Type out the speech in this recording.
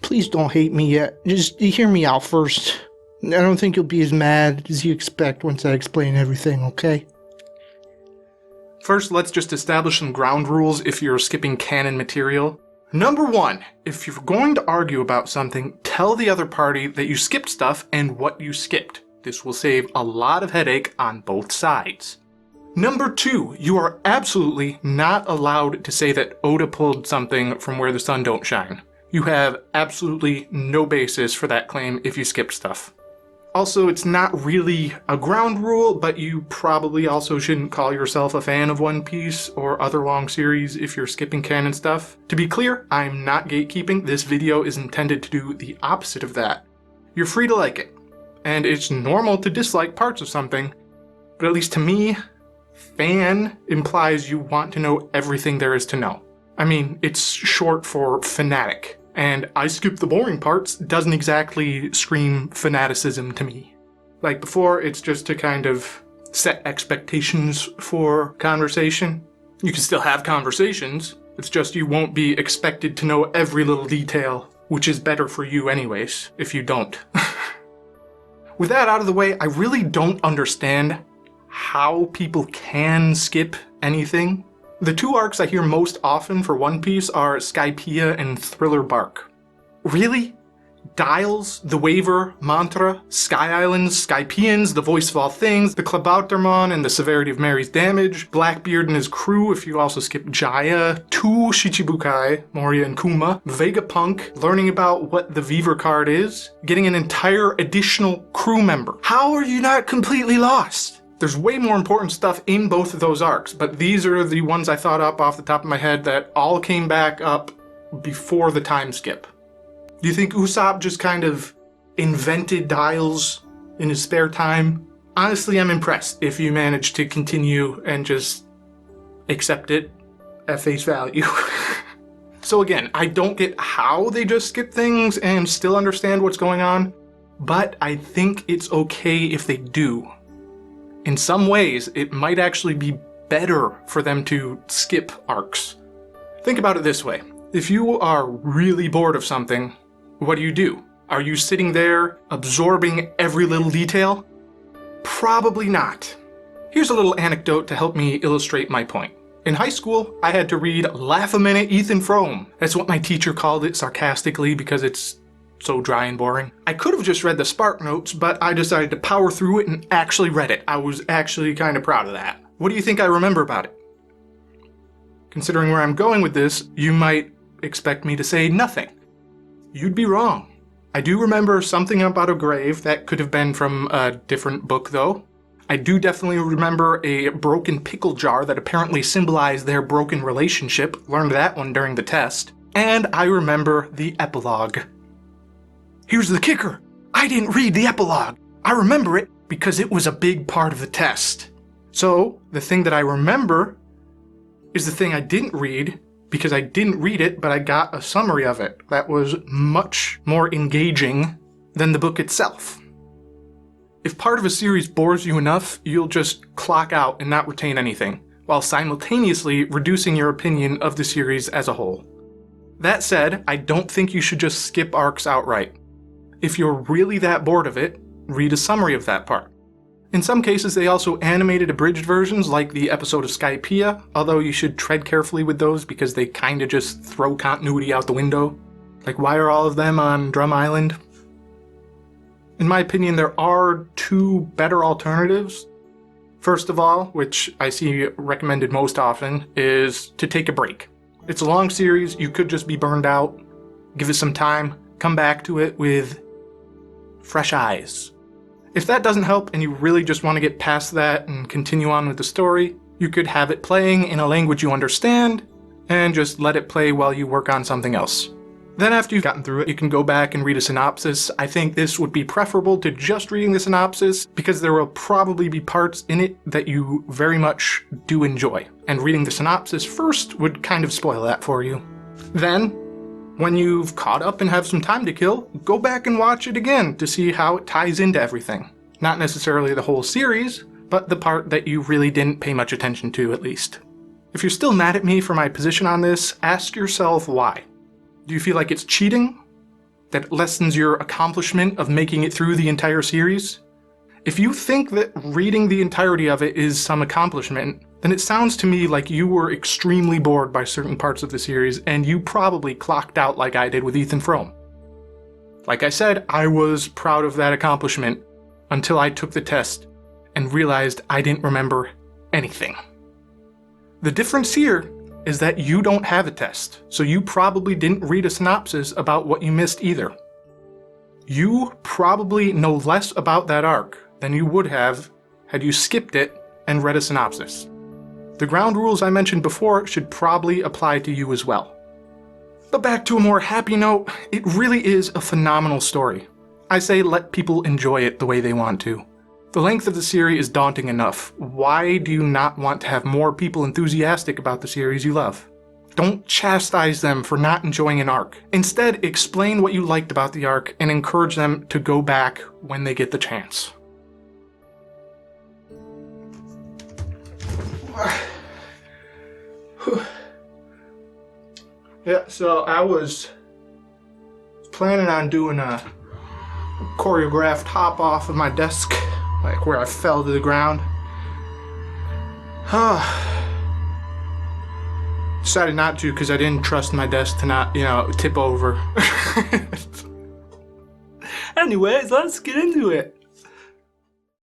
Please don't hate me yet. Just hear me out first. I don't think you'll be as mad as you expect once I explain everything, okay? First, let's just establish some ground rules if you're skipping canon material. Number 1, if you're going to argue about something, tell the other party that you skipped stuff and what you skipped. This will save a lot of headache on both sides. Number 2, you are absolutely not allowed to say that Oda pulled something from Where the Sun Don't Shine. You have absolutely no basis for that claim if you skipped stuff. Also, it's not really a ground rule, but you probably also shouldn't call yourself a fan of One Piece or other long series if you're skipping canon stuff. To be clear, I'm not gatekeeping. This video is intended to do the opposite of that. You're free to like it, and it's normal to dislike parts of something, but at least to me, fan implies you want to know everything there is to know. I mean, it's short for fanatic. And I skip the boring parts doesn't exactly scream fanaticism to me. Like before, it's just to kind of set expectations for conversation. You can still have conversations, it's just you won't be expected to know every little detail, which is better for you anyways, if you don't. With that out of the way, I really don't understand how people can skip anything. The 2 arcs I hear most often for One Piece are Skypiea and Thriller Bark. Really? Dials, the Waver, Mantra, Sky Islands, Skypeans, the Voice of All Things, the Klabautermon and the Severity of Mary's Damage, Blackbeard and his crew if you also skip Jaya, 2 Shichibukai, Moria and Kuma, Vegapunk, learning about what the Weaver card is, getting an entire additional crew member. How are you not completely lost? There's way more important stuff in both of those arcs, but these are the ones I thought up off the top of my head that all came back up before the time skip. Do you think Usopp just kind of invented dials in his spare time? Honestly, I'm impressed if you manage to continue and just accept it at face value. So again, I don't get how they just skip things and still understand what's going on, but I think it's okay if they do. In some ways, it might actually be better for them to skip arcs. Think about it this way. If you are really bored of something, what do? Are you sitting there absorbing every little detail? Probably not. Here's a little anecdote to help me illustrate my point. In high school, I had to read Laugh a Minute Ethan Frome. That's what my teacher called it sarcastically because it's so dry and boring. I could have just read the Spark Notes, but I decided to power through it and actually read it. I was actually kind of proud of that. What do you think I remember about it? Considering where I'm going with this, you might expect me to say nothing. You'd be wrong. I do remember something about a grave that could have been from a different book though. I do definitely remember a broken pickle jar that apparently symbolized their broken relationship. Learned that one during the test. And I remember the epilogue. Here's the kicker. I didn't read the epilogue. I remember it because it was a big part of the test. So the thing that I remember is the thing I didn't read because I didn't read it, but I got a summary of it that was much more engaging than the book itself. If part of a series bores you enough, you'll just clock out and not retain anything, while simultaneously reducing your opinion of the series as a whole. That said, I don't think you should just skip arcs outright. If you're really that bored of it, read a summary of that part. In some cases, they also animated abridged versions like the episode of Skypiea, although you should tread carefully with those because they kinda just throw continuity out the window. Like, why are all of them on Drum Island? In my opinion, there are 2 better alternatives. First of all, which I see recommended most often, is to take a break. It's a long series, you could just be burned out. Give it some time, come back to it with fresh eyes. If that doesn't help and you really just want to get past that and continue on with the story, you could have it playing in a language you understand and just let it play while you work on something else. Then after you've gotten through it, you can go back and read a synopsis. I think this would be preferable to just reading the synopsis because there will probably be parts in it that you very much do enjoy. And reading the synopsis first would kind of spoil that for you. Then, when you've caught up and have some time to kill, go back and watch it again to see how it ties into everything. Not necessarily the whole series, but the part that you really didn't pay much attention to at least. If you're still mad at me for my position on this, ask yourself why. Do you feel like it's cheating? that lessens your accomplishment of making it through the entire series. If you think that reading the entirety of it is some accomplishment, then it sounds to me like you were extremely bored by certain parts of the series, and you probably clocked out like I did with Ethan Frome. Like I said, I was proud of that accomplishment until I took the test and realized I didn't remember anything. The difference here is that you don't have a test, so you probably didn't read a synopsis about what you missed either. You probably know less about that arc than you would have had you skipped it and read a synopsis. The ground rules I mentioned before should probably apply to you as well. But back to a more happy note, it really is a phenomenal story. I say let people enjoy it the way they want to. The length of the series is daunting enough. Why do you not want to have more people enthusiastic about the series you love? Don't chastise them for not enjoying an arc. Instead, explain what you liked about the arc and encourage them to go back when they get the chance. Yeah, so I was planning on doing a choreographed hop off of my desk, like where I fell to the ground. Decided not to because I didn't trust my desk to not, tip over. Anyways, let's get into it.